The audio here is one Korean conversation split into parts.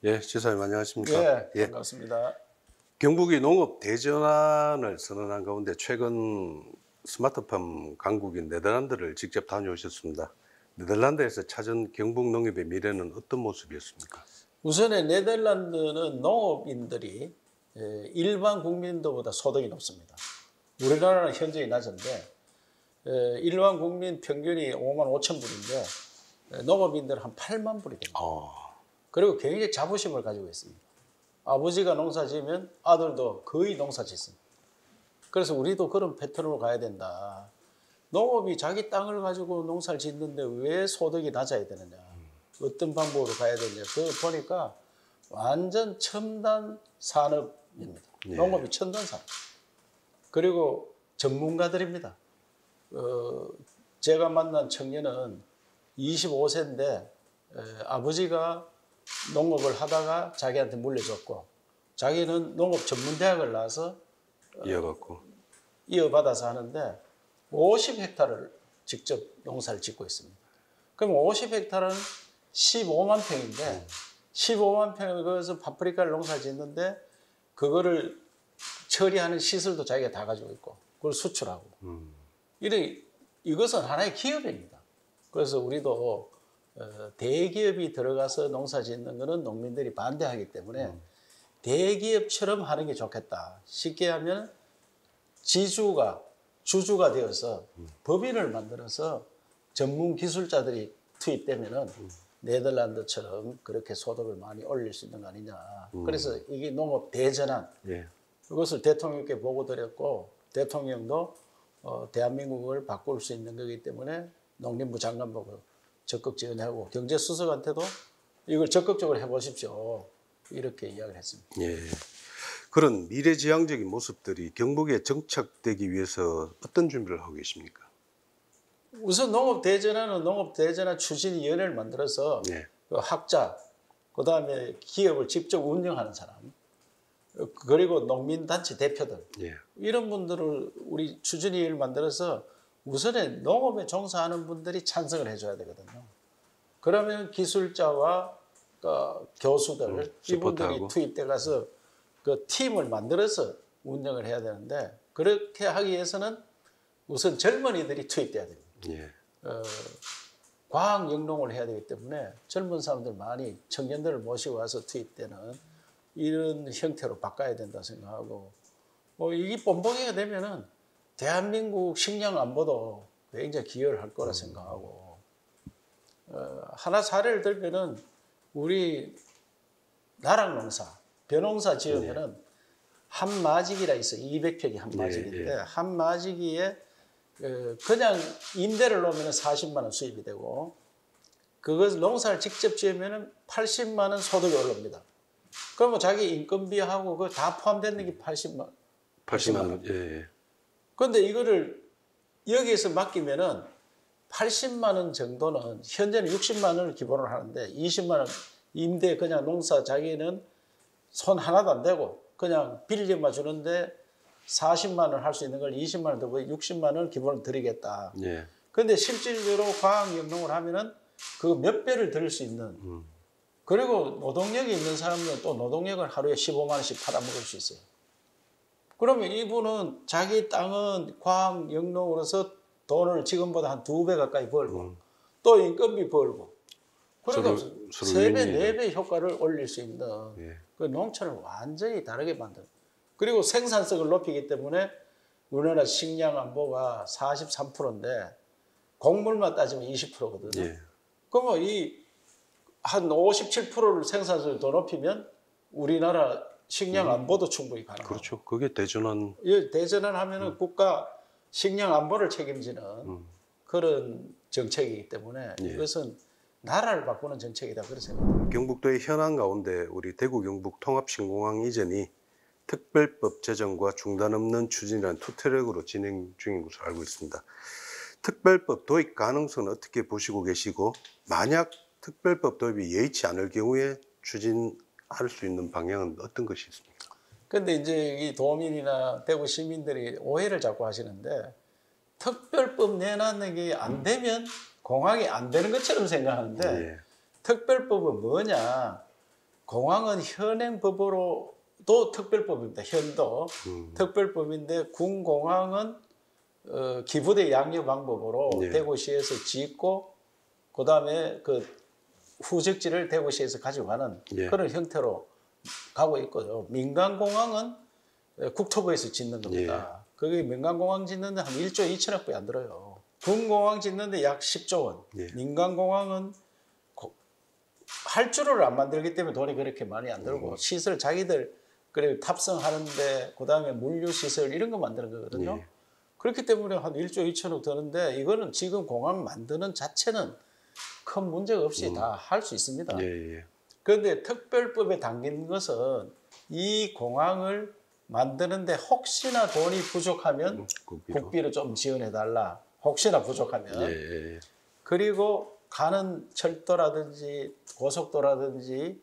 예, 지사님 안녕하십니까? 예, 예, 반갑습니다. 경북이 농업 대전환을 선언한 가운데 최근 스마트팜 강국인 네덜란드를 직접 다녀오셨습니다. 네덜란드에서 찾은 경북 농업의 미래는 어떤 모습이었습니까? 우선에 네덜란드는 농업인들이 일반 국민들보다 소득이 높습니다. 우리나라는 현저히 낮은데 일반 국민 평균이 5만 5천 불인데 농업인들은 한 8만 불이 됩니다. 그리고 굉장히 자부심을 가지고 있습니다. 아버지가 농사 지으면 아들도 거의 농사 짓습니다. 그래서 우리도 그런 패턴으로 가야 된다. 농업이 자기 땅을 가지고 농사를 짓는데 왜 소득이 낮아야 되느냐. 어떤 방법으로 가야 되냐. 그거 보니까 완전 첨단 산업입니다. 예. 농업이 첨단 산업. 그리고 전문가들입니다. 제가 만난 청년은 25세인데 아버지가 농업을 하다가 자기한테 물려줬고 자기는 농업 전문대학을 나와서 이어갖고. 이어받아서 하는데 50헥타르를 직접 농사를 짓고 있습니다. 그럼 50헥타르는 15만 평인데 15만 평을 거기서 파프리카를 농사를 짓는데 그거를 처리하는 시설도 자기가 다 가지고 있고 그걸 수출하고 이것은 하나의 기업입니다. 그래서 우리도 대기업이 들어가서 농사 짓는 것은 농민들이 반대하기 때문에 대기업처럼 하는 게 좋겠다. 쉽게 하면 주주가 되어서 법인을 만들어서 전문 기술자들이 투입되면은 네덜란드처럼 그렇게 소득을 많이 올릴 수 있는 거 아니냐. 그래서 이게 농업 대전환. 예. 이것을 대통령께 보고드렸고 대통령도 대한민국을 바꿀 수 있는 거기 때문에 농림부 장관 보고 적극 지원하고 경제수석한테도 이걸 적극적으로 해보십시오. 이렇게 이야기를 했습니다. 예. 그런 미래지향적인 모습들이 경북에 정착되기 위해서 어떤 준비를 하고 계십니까? 우선 농업대전환 추진위원회를 만들어서 예. 그 학자, 그 다음에 기업을 직접 운영하는 사람, 그리고 농민단체 대표들 예. 이런 분들을 우리 추진위를 만들어서 우선에 농업에 종사하는 분들이 찬성을 해줘야 되거든요. 그러면 기술자와 교수들 이분들이 서포트하고. 투입돼 가서 그 팀을 만들어서 운영을 해야 되는데 그렇게 하기 위해서는 우선 젊은이들이 투입돼야 됩니다. 예. 과학 영농을 해야 되기 때문에 젊은 사람들 많이 청년들을 모시고 와서 투입되는 이런 형태로 바꿔야 된다 생각하고 이게 본보기가 되면은 대한민국 식량 안보도 굉장히 기여를 할 거라 생각하고 하나 사례를 들면은 우리 나락농사 벼농사 지으면은 한 마지기라 있어 200평이 한 마지기인데 한 마지기에 그냥 임대를 놓으면 40만 원 수입이 되고 그것을 농사를 직접 지으면 80만 원 소득이 올라옵니다. 그러면 자기 인건비하고 그거 다 포함되는 게 80만 원. 예. 그런데 이거를 여기에서 맡기면은 80만 원 정도는 현재는 60만 원을 기본으로 하는데 20만 원 임대 그냥 농사 자기는 손 하나도 안 대고 그냥 빌려만 주는데 40만 원 할 수 있는 걸 20만 원 더 60만 원을 기본으로 드리겠다. 예. 그런데 실질적으로 과학 영농을 하면은 그 몇 배를 드릴 수 있는 그리고 노동력이 있는 사람은 또 노동력을 하루에 15만 원씩 팔아먹을 수 있어요. 그러면 이분은 자기 땅은 과학 영농으로서 돈을 지금보다 한 2배 가까이 벌고 또 인건비 벌고 그러니까 서로 3배, 윈윈이죠. 4배 효과를 올릴 수 있는 그 농촌을 완전히 다르게 만드는 그리고 생산성을 높이기 때문에 우리나라 식량 안보가 43%인데 곡물만 따지면 20%거든요. 예. 그러면 이 한 57%를 생산성을 더 높이면 우리나라 식량 안보도 충분히 가능하고. 그렇죠. 그게 대전환. 대전환 하면은 국가 식량 안보를 책임지는 그런 정책이기 때문에 이것은 나라를 바꾸는 정책이다 그렇게 생각합니다. 경북도의 현안 가운데 우리 대구 경북 통합신공항 이전이 특별법 제정과 중단 없는 추진이라는 투트랙으로 진행 중인 것으로 알고 있습니다. 특별법 도입 가능성은 어떻게 보시고 계시고 만약 특별법 도입이 여의치 않을 경우에 추진할 수 있는 방향은 어떤 것이 있습니까? 그런데 이제 이 도민이나 대구 시민들이 오해를 자꾸 하시는데 특별법 내놨는 게 안 되면 공항이 안 되는 것처럼 생각하는데 특별법은 뭐냐? 공항은 현행 법으로도 특별법입니다. 현도 특별법인데 군공항은 기부대 양육 방법으로 네. 대구시에서 짓고 그다음에 그 후적지를 대구시에서 가져가는 예. 그런 형태로 가고 있고요. 민간공항은 국토부에서 짓는 겁니다. 그게 민간공항 짓는데 한 1조 2천억밖에 안 들어요. 군공항 짓는데 약 10조 원. 예. 민간공항은 할 줄을 안 만들기 때문에 돈이 그렇게 많이 안 들고 시설 자기들 그래 탑승하는데 그다음에 물류 시설 이런 거 만드는 거거든요. 예. 그렇기 때문에 한 1조 2천억 드는데 이거는 지금 공항 만드는 자체는 큰 문제가 없이 다 할 수 있습니다. 예. 그런데 특별법에 담긴 것은 이 공항을 만드는데 혹시나 돈이 부족하면 국비로 좀 지원해달라. 혹시나 부족하면. 예. 그리고 가는 철도라든지 고속도라든지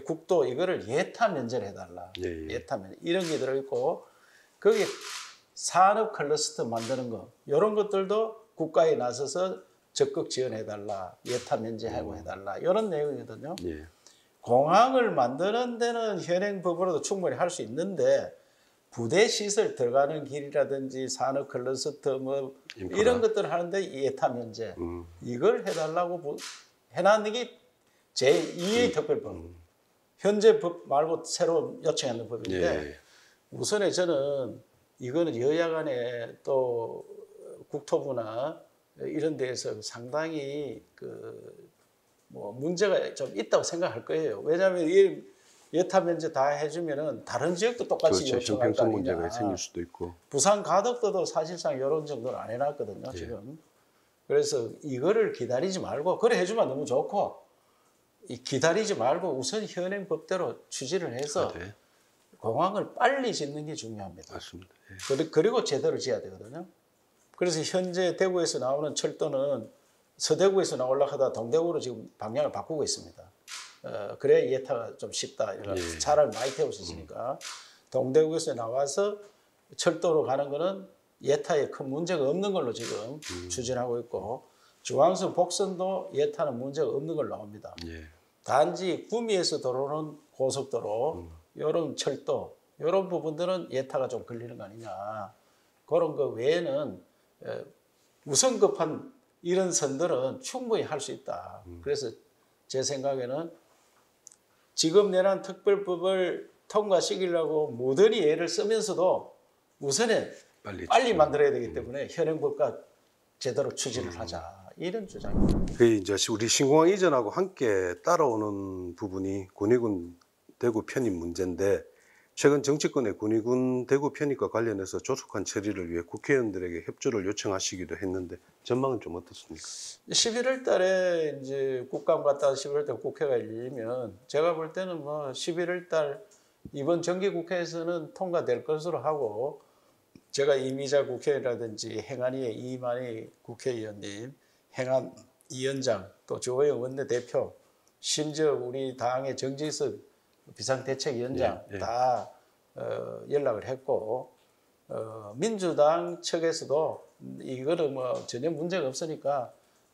국도 이거를 예타 면제를 해달라. 예. 예타 면제 이런 게 들어있고 거기 산업 클러스터 만드는 거 이런 것들도 국가에 나서서 적극 지원해달라. 예타 면제하고 해달라. 이런 내용이거든요. 예. 공항을 만드는 데는 현행법으로도 충분히 할 수 있는데 부대 시설 들어가는 길이라든지 산업 클러스터 뭐 인프라. 이런 것들을 하는데 예타 면제 이걸 해달라고 해놨는 게 제2의 특별법. 현재 법 말고 새로 요청하는 법인데 예. 우선에 저는 이거는 여야 간에 또 국토부나 이런 데에서 상당히 뭐 문제가 좀 있다고 생각할 거예요. 왜냐하면 이 예타 면제 다 해주면은 다른 지역도 똑같이 그렇죠. 요청할 거 형평성 아니냐. 문제가 생길 수도 있고. 부산 가덕도도 사실상 이런 정도는 안 해놨거든요. 예. 지금. 그래서 이거를 기다리지 말고 그래 해주면 너무 좋고 기다리지 말고 우선 현행 법대로 추진을 해서 네. 공항을 빨리 짓는 게 중요합니다. 맞습니다. 예. 그리고 제대로 지어야 되거든요. 그래서 현재 대구에서 나오는 철도는 서대구에서 나오려고 하다 동대구로 지금 방향을 바꾸고 있습니다. 그래야 예타가 좀 쉽다. 예. 차를 많이 태울 수 있으니까. 동대구에서 나와서 철도로 가는 거는 예타에 큰 문제가 없는 걸로 지금 추진하고 있고 중앙선 복선도 예타는 문제가 없는 걸로 나옵니다. 예. 단지 구미에서 들어오는 고속도로, 이런 철도, 이런 부분들은 예타가 좀 걸리는 거 아니냐. 그런 거 외에는 우선 급한 이런 선들은 충분히 할 수 있다. 그래서 제 생각에는 지금 내란 특별법을 통과시키려고 모든이 애를 쓰면서도 우선에 빨리 만들어야 되기 때문에 현행법과 제대로 추진을 하자. 이런 주장입니다. 그 이제 우리 신공항 이전하고 함께 따라오는 부분이 군의군 대구 편입 문제인데 최근 정치권의 군의군 대구 편입과 관련해서 조속한 처리를 위해 국회의원들에게 협조를 요청하시기도 했는데 전망은 좀 어떻습니까? 11월 달에 이제 국감 갔다가 11월 달 국회가 열리면 제가 볼 때는 뭐 11월 달 이번 정기국회에서는 통과될 것으로 하고 제가 이미자 국회의원이라든지 행안위의 이만희 국회의원님, 행안위원장, 또 조호영 원내대표, 심지어 우리 당의 정진석 비상대책위원장 예, 예. 다 연락을 했고 민주당 측에서도 이거는 뭐 전혀 문제가 없으니까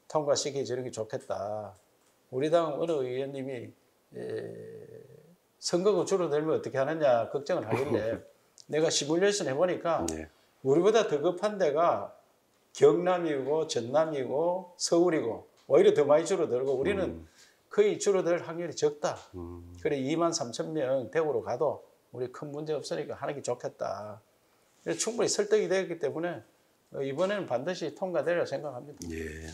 통과시켜주는 게 좋겠다. 우리 당 어느 의원님이 선거가 줄어들면 어떻게 하느냐 걱정을 하길래 내가 시뮬레이션 해보니까 예. 우리보다 더 급한 데가 경남이고 전남이고 서울이고 오히려 더 많이 줄어들고 우리는 거의 줄어들 확률이 적다. 그래 2만 3천 명 대구로 가도 우리 큰 문제 없으니까 하는 게 좋겠다. 그래서 충분히 설득이 되었기 때문에 이번에는 반드시 통과되리라 생각합니다. 예.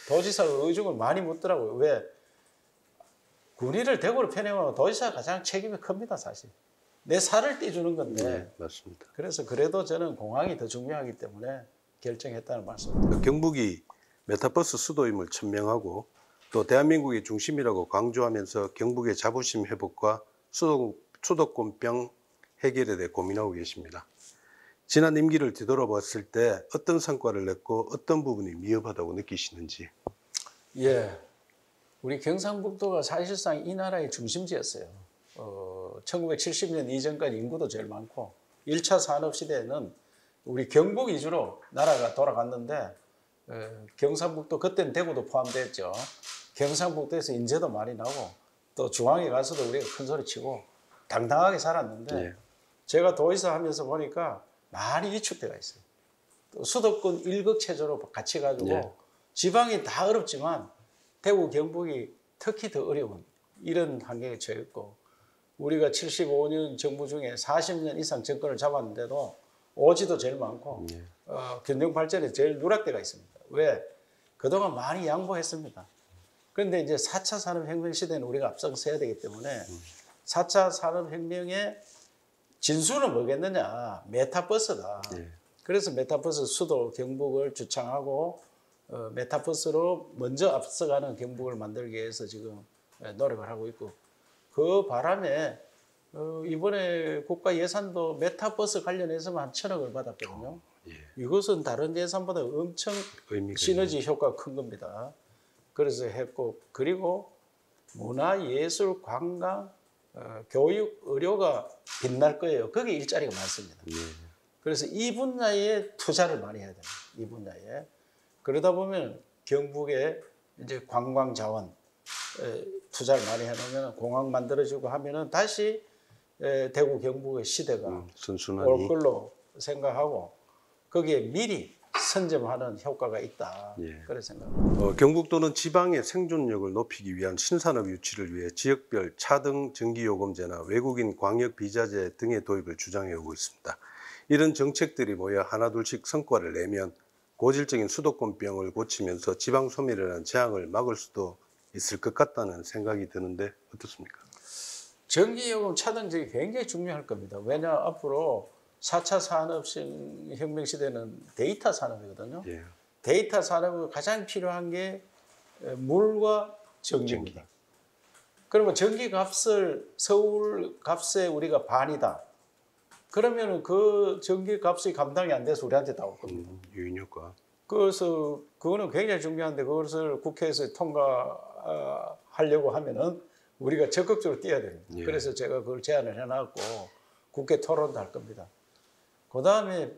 도지사가 의중을 많이 묻더라고요. 왜? 군의를 대구로 편입하면 도지사가 가장 책임이 큽니다, 사실. 내 살을 떼주는 건데. 네, 맞습니다. 그래서 그래도 저는 공항이 더 중요하기 때문에 결정했다는 말씀입니다. 경북이 메타버스 수도임을 천명하고 또 대한민국의 중심이라고 강조하면서 경북의 자부심 회복과 수도권병 해결에 대해 고민하고 계십니다. 지난 임기를 뒤돌아봤을 때 어떤 성과를 냈고 어떤 부분이 미흡하다고 느끼시는지. 예, 우리 경상북도가 사실상 이 나라의 중심지였어요. 1970년 이전까지 인구도 제일 많고 1차 산업시대에는 우리 경북 위주로 나라가 돌아갔는데 경상북도 그때는 대구도 포함됐죠. 경상북도에서 인재도 많이 나고 또 중앙에 가서도 우리가 큰 소리 치고 당당하게 살았는데 예. 제가 도의사 하면서 보니까 많이 위축돼가 있어요. 또 수도권 일극체제로 같이 가지고 예. 지방이 다 어렵지만 대구 경북이 특히 더 어려운 이런 환경에 처해 있고 우리가 75년 정부 중에 40년 이상 정권을 잡았는데도 오지도 제일 많고 예. 경영 발전에 제일 누락돼가 있습니다. 왜? 그동안 많이 양보했습니다. 그런데 이제 4차 산업혁명 시대는 우리가 앞서서야 되기 때문에 4차 산업혁명의 진수는 뭐겠느냐? 메타버스다. 예. 그래서 메타버스 수도 경북을 주창하고 메타버스로 먼저 앞서가는 경북을 만들기 위해서 지금 노력을 하고 있고 그 바람에 이번에 국가 예산도 메타버스 관련해서만 한 1,000억을 받았거든요. 예. 이것은 다른 예산보다 엄청 의미가 시너지 효과가 큰 겁니다. 그래서 했고 그리고 문화, 예술, 관광, 교육, 의료가 빛날 거예요. 거기 일자리가 많습니다. 예. 그래서 이 분야에 투자를 많이 해야 됩니다. 이 분야에. 그러다 보면 경북에 이제 관광 자원 투자를 많이 해놓으면 공항 만들어지고 하면은 다시 대구 경북의 시대가 선순환이 올 걸로 생각하고 거기에 미리 선점하는 효과가 있다. 예. 그런 생각합니다. 경북도는 지방의 생존력을 높이기 위한 신산업 유치를 위해 지역별 차등 전기요금제나 외국인 광역 비자재 등의 도입을 주장해 오고 있습니다. 이런 정책들이 모여 하나둘씩 성과를 내면 고질적인 수도권병을 고치면서 지방 소멸이라는 재앙을 막을 수도 있을 것 같다는 생각이 드는데 어떻습니까? 전기요금 차등제가 굉장히 중요할 겁니다. 왜냐 앞으로 4차 산업혁명 시대는 데이터 산업이거든요. 예. 데이터 산업이 가장 필요한 게 물과 전기입니다. 그러면 전기 값을 서울 값에 우리가 반이다. 그러면 그 전기 값이 감당이 안 돼서 우리한테 나올 겁니다. 유인효과. 그래서 그거는 굉장히 중요한데 그것을 국회에서 통과하려고 하면은 우리가 적극적으로 뛰어야 됩니다. 예. 그래서 제가 그걸 제안을 해놨고 국회 토론도 할 겁니다. 그 다음에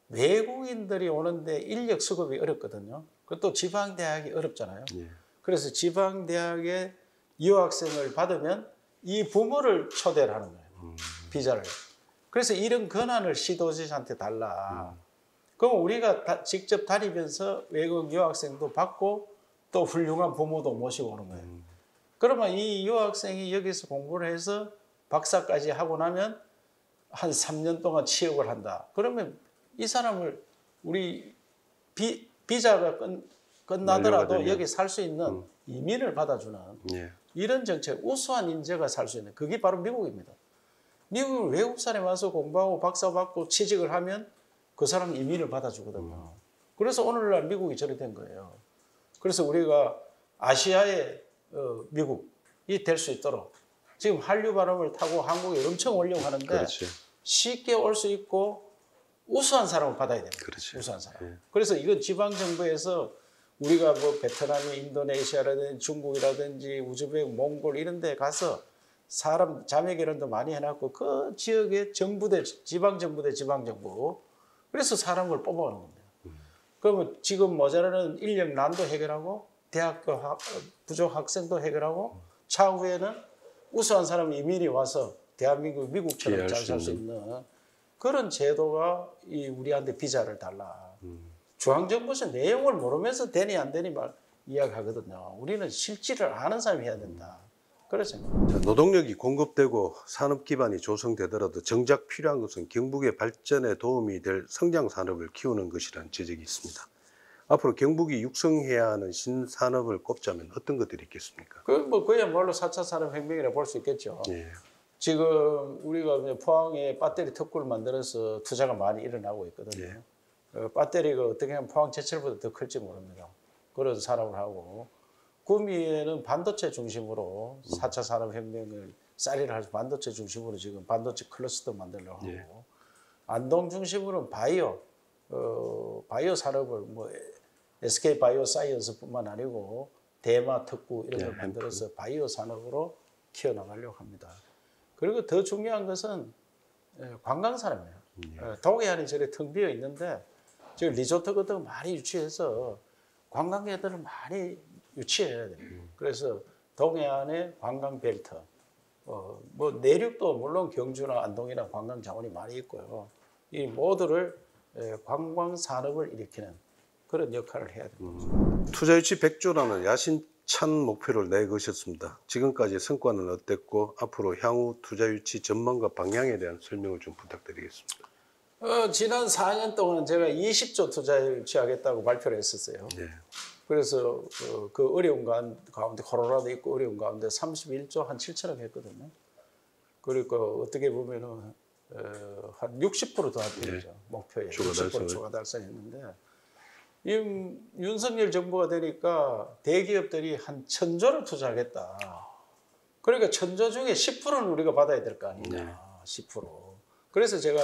외국인들이 오는데 인력 수급이 어렵거든요. 그것도 지방대학이 어렵잖아요. 예. 그래서 지방대학에 유학생을 받으면 이 부모를 초대를 하는 거예요. 비자를. 그래서 이런 권한을 시도지사한테 달라. 그럼 우리가 직접 다니면서 외국 유학생도 받고 또 훌륭한 부모도 모시고 오는 거예요. 그러면 이 유학생이 여기서 공부를 해서 박사까지 하고 나면 한 3년 동안 취업을 한다. 그러면 이 사람을 우리 비자가 끝나더라도 여기 살 수 있는 이민을 받아주는 예. 이런 정책, 우수한 인재가 살 수 있는 그게 바로 미국입니다. 미국은 외국 사람이 와서 공부하고 박사 받고 취직을 하면 그 사람 이민을 받아주거든요. 그래서 오늘날 미국이 저리 된 거예요. 그래서 우리가 아시아의 미국이 될 수 있도록 지금 한류 바람을 타고 한국에 엄청 오려고 하는데 그렇지. 쉽게 올 수 있고 우수한 사람을 받아야 됩니다. 그렇지. 우수한 사람. 예. 그래서 이건 지방정부에서 우리가 뭐 베트남이 인도네시아라든지 중국이라든지 우즈벡, 몽골 이런 데 가서 사람 자매 결혼도 많이 해놨고 그 지역의 정부대, 지방정부대 지방정부 그래서 사람을 뽑아오는 겁니다. 그러면 지금 모자라는 인력난도 해결하고 대학교 부족 학생도 해결하고 차후에는 우수한 사람 이민이 와서 대한민국 미국처럼 잘 살 수 있는 그런 제도가 우리한테 비자를 달라. 중앙정부에서 내용을 모르면서 되니 안 되니 말 이야기하거든요. 우리는 실질을 아는 사람이 해야 된다. 그래서 노동력이 공급되고 산업 기반이 조성되더라도 정작 필요한 것은 경북의 발전에 도움이 될 성장 산업을 키우는 것이라는 지적이 있습니다. 앞으로 경북이 육성해야 하는 신산업을 꼽자면 어떤 것들이 있겠습니까? 그야말로 4차 산업혁명이라 볼 수 있겠죠. 예. 지금 우리가 포항에 배터리 특구를 만들어서 투자가 많이 일어나고 있거든요. 배터리가 어떻게 하면 포항 제철보다 더 클지 모릅니다. 그런 산업을 하고 구미에는 반도체 중심으로 4차 산업혁명을 쌀이를 할 반도체 중심으로 지금 반도체 클러스터 만들려고 하고 예. 안동 중심으로는 바이오 산업을 SK 바이오 사이언스뿐만 아니고 대마 특구 이런 걸 만들어서 바이오 산업으로 키워나가려고 합니다. 그리고 더 중요한 것은 관광 산업이에요. 동해안이 저래 텅 비어 있는데 지금 리조트 같은 거 많이 유치해서 관광객들을 많이 유치해야 돼요. 그래서 동해안의 관광 벨트, 뭐 내륙도 물론 경주나 안동이나 관광 자원이 많이 있고요. 이 모두를 관광 산업을 일으키는 그런 역할을 해야 됩니다. 투자 유치 100조라는 야심찬 목표를 내거셨습니다. 지금까지 성과는 어땠고 앞으로 향후 투자 유치 전망과 방향에 대한 설명을 좀 부탁드리겠습니다. 지난 4년 동안 제가 20조 투자 유치하겠다고 발표를 했었어요. 네. 그래서 그 어려운 가운데 코로나도 있고 어려운 가운데 31조 한 7천억 했거든요. 그러니까 어떻게 보면은 한 60% 더했죠. 목표에 60% 초과 달성했는데 윤석열 정부가 되니까 대기업들이 한 1,000조를 투자하겠다. 그러니까 1,000조 중에 10%는 우리가 받아야 될 거 아니냐. 네. 10%. 그래서 제가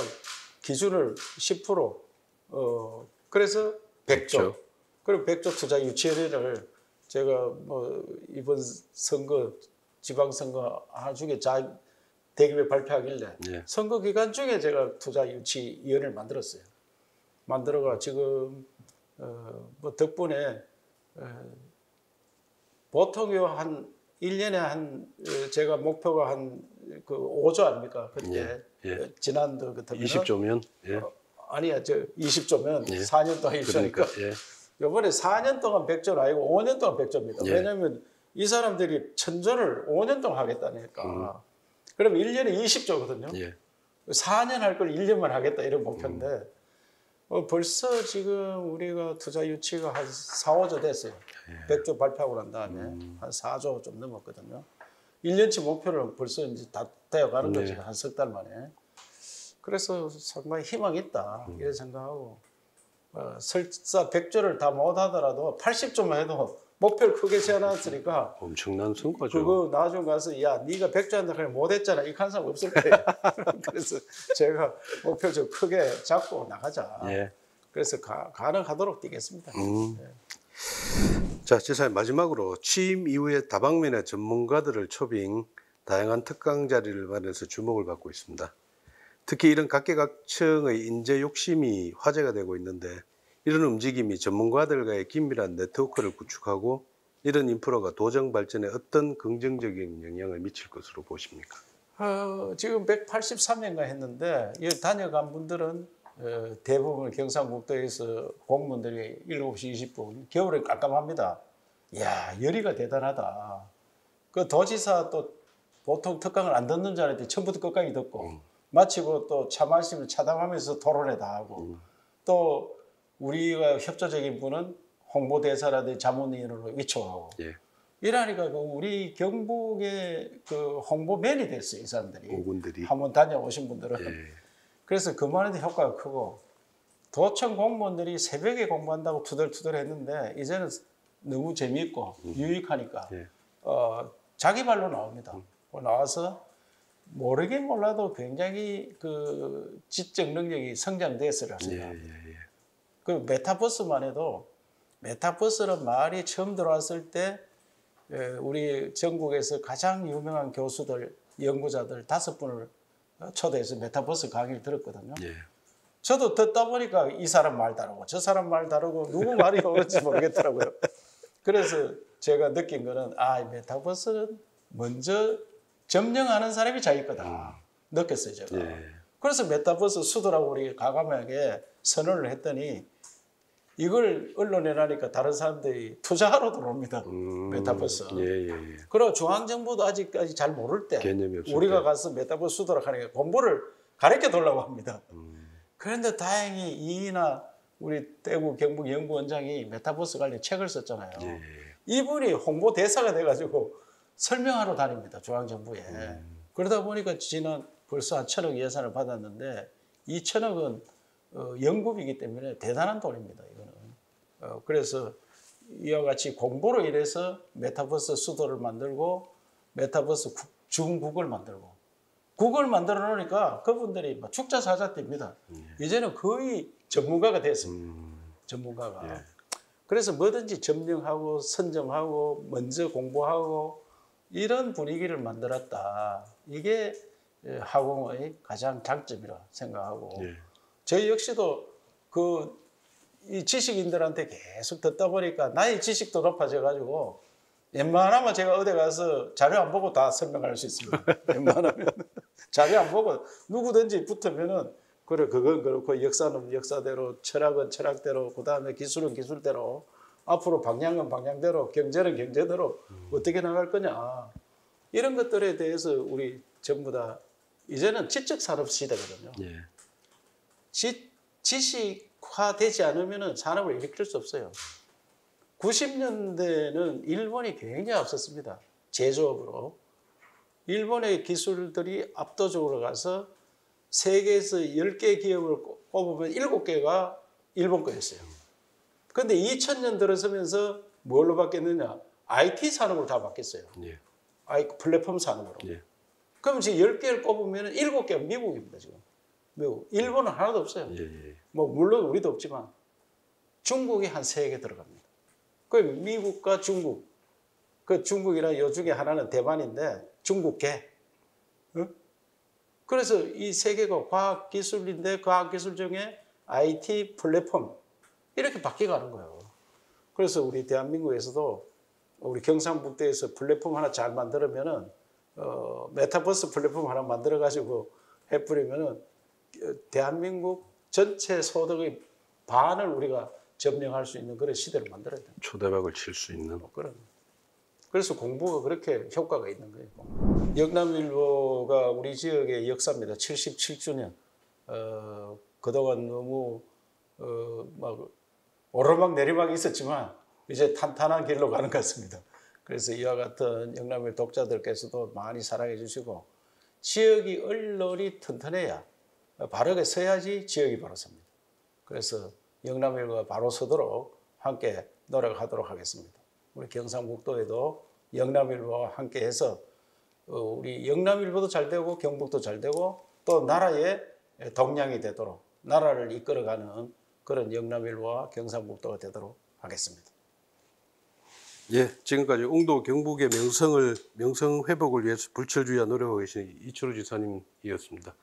기준을 10%, 그래서 100조. 그리고 100조 투자 유치를 제가 뭐 이번 선거, 지방선거 나중에 대기업에 발표하길래 네. 선거 기간 중에 제가 투자 유치위원회를 만들었어요. 만들어가 지금 뭐 덕분에 보통요 한 1년에 한 제가 목표가 한 그 5조 아닙니까? 그때 예. 지난도 같으면 20조면 예. 아니야 저 20조면 예. 4년 동안 유치하니까 그러니까 이번에 4년 동안 100조는 아니고 5년 동안 100조입니다. 예. 왜냐하면 이 사람들이 1,000조를 5년 동안 하겠다니까. 그러면 1년에 20조거든요. 예. 4년 할 걸 1년만 하겠다 이런 목표인데 벌써 지금 우리가 투자 유치가 한 4, 5조 됐어요. 100조 발표하고 난 다음에 한 4조 좀 넘었거든요. 1년치 목표를 벌써 이제 다 되어가는 거죠. 한 석 달 만에. 그래서 상당히 희망이 있다 이런 생각하고 설사 100조를 다 못 하더라도 80조만 해도 목표를 크게 세워놨으니까 엄청난 성과죠. 그거 나중 가서 야 네가 100조 한다 그래 못했잖아 이렇게 한 사람 없을 거예요. 그래서 제가 목표를 좀 크게 잡고 나가자. 예. 그래서 가능하도록 뛰겠습니다. 자, 지사님 마지막으로 취임 이후에 다방면의 전문가들을 초빙 다양한 특강 자리를 마련해서 주목을 받고 있습니다. 특히 이런 각계각층의 인재 욕심이 화제가 되고 있는데 이런 움직임이 전문가들과의 긴밀한 네트워크를 구축하고 이런 인프라가 도정 발전에 어떤 긍정적인 영향을 미칠 것으로 보십니까? 지금 183회인가 했는데 여기 다녀간 분들은 대부분 경상북도에서 공무원들이 7시 20분 겨울에 깜깜합니다. 이야 열의가 대단하다. 그 도지사 또 보통 특강을 안 듣는 줄 알았더니 처음부터 끝까지 듣고 마치고 또 차 마시면 차담하면서 토론회 다 하고 또 우리가 협조적인 분은 홍보대사라든지 자문위원으로 위촉하고 이러니까 그 우리 경북의 그 홍보맨이 됐어요. 이 사람들이. 오군들이. 한번 다녀오신 분들은. 그래서 그만해도 효과가 크고 도청 공무원들이 새벽에 공부한다고 투덜투덜 했는데 이제는 너무 재미있고 유익하니까 자기 발로 나옵니다. 나와서 모르긴 몰라도 굉장히 그 지적 능력이 성장됐으리라 생각합니다. 그 메타버스만 해도 메타버스는 말이 처음 들어왔을 때 우리 전국에서 가장 유명한 교수들, 연구자들 5분을 초대해서 메타버스 강의를 들었거든요. 저도 듣다 보니까 이 사람 말 다르고 저 사람 말 다르고 누구 말이 옳은지 모르겠더라고요. 그래서 제가 느낀 거는 메타버스는 먼저 점령하는 사람이 자기 거다. 느꼈어요, 제가. 그래서 메타버스 수도라고 우리 과감하게 선언을 했더니 이걸 언론에 나니까 다른 사람들이 투자하러 들어옵니다. 메타버스. 그리고 중앙정부도 아직까지 잘 모를 때 우리가 가서 메타버스 수도라고 하니까 공부를 가르쳐 달라고 합니다. 그런데 다행히 이인하 우리 대구 경북 연구원장이 메타버스 관련 책을 썼잖아요. 이분이 홍보대사가 돼가지고 설명하러 다닙니다. 중앙정부에. 그러다 보니까 지난 벌써 한 1,000억 예산을 받았는데 2,000억은 연구비이기 때문에 대단한 돈입니다. 이거는. 그래서 이와 같이 공부로 인해서 메타버스 수도를 만들고 메타버스 중국을 만들고 국을 만들어 놓으니까 그분들이 축자사자띠입니다. 이제는 거의 전문가가 됐습니다. 전문가가. 그래서 뭐든지 점령하고 선정하고 먼저 공부하고 이런 분위기를 만들었다. 이게 하공의 가장 장점이라 생각하고 저희 역시도 이 지식인들한테 계속 듣다 보니까 나의 지식도 높아져 가지고 웬만하면 제가 어디 가서 자료 안 보고 다 설명할 수 있습니다. 웬만하면 자료 안 보고 누구든지 붙으면은 그래 그건 그렇고 역사는 역사대로 철학은 철학대로 그다음에 기술은 기술대로 앞으로 방향은 방향대로 경제는 경제대로 어떻게 나갈 거냐 이런 것들에 대해서 우리 전부 다 이제는 지적 산업 시대거든요. 예. 지식화되지 않으면 산업을 일으킬 수 없어요. 90년대는 일본이 굉장히 앞섰습니다. 제조업으로. 일본의 기술들이 압도적으로 가서 세계에서 10개 기업을 꼽으면 7개가 일본 거였어요. 그런데 2000년 들어서면서 뭘로 바뀌었느냐? IT 산업으로 다 바뀌었어요. 예. 플랫폼 산업으로. 예. 그럼 지금 10개를 꼽으면 7개가 미국입니다. 지금. 미국. 일본은 하나도 없어요. 예. 예. 뭐 물론 우리도 없지만 중국이 한 3개 들어갑니다. 그 미국과 중국. 그 중국이랑 요 중에 하나는 대만인데 중국계. 어? 그래서 이 세 개가 과학기술인데 과학기술 중에 IT 플랫폼 이렇게 바뀌어가는 거예요. 그래서 우리 대한민국에서도 우리 경상북도에서 플랫폼 하나 잘 만들면은 메타버스 플랫폼 하나 만들어 가지고 해버리면은 대한민국 전체 소득의 반을 우리가 점령할 수 있는 그런 시대를 만들어야 돼요. 초대박을 칠 수 있는. 그런. 그래서 공부가 그렇게 효과가 있는 거예요. 영남일보가 우리 지역의 역사입니다. 77주년. 그동안 너무 막 오르막 내리막이 있었지만 이제 탄탄한 길로 가는 것 같습니다. 그래서 이와 같은 영남일 독자들께서도 많이 사랑해 주시고 지역이 언론이 튼튼해야 바르게 서야지 지역이 바로 섭니다. 그래서 영남일보가 바로 서도록 함께 노력하도록 하겠습니다. 우리 경상북도에도 영남일보와 함께해서 우리 영남일보도 잘 되고 경북도 잘 되고 또 나라의 동량이 되도록 나라를 이끌어가는 그런 영남일보와 경상북도가 되도록 하겠습니다. 예, 지금까지 옹도 경북의 명성 회복을 위해서 불철주야 노력하고 계신 이철우 지사님이었습니다.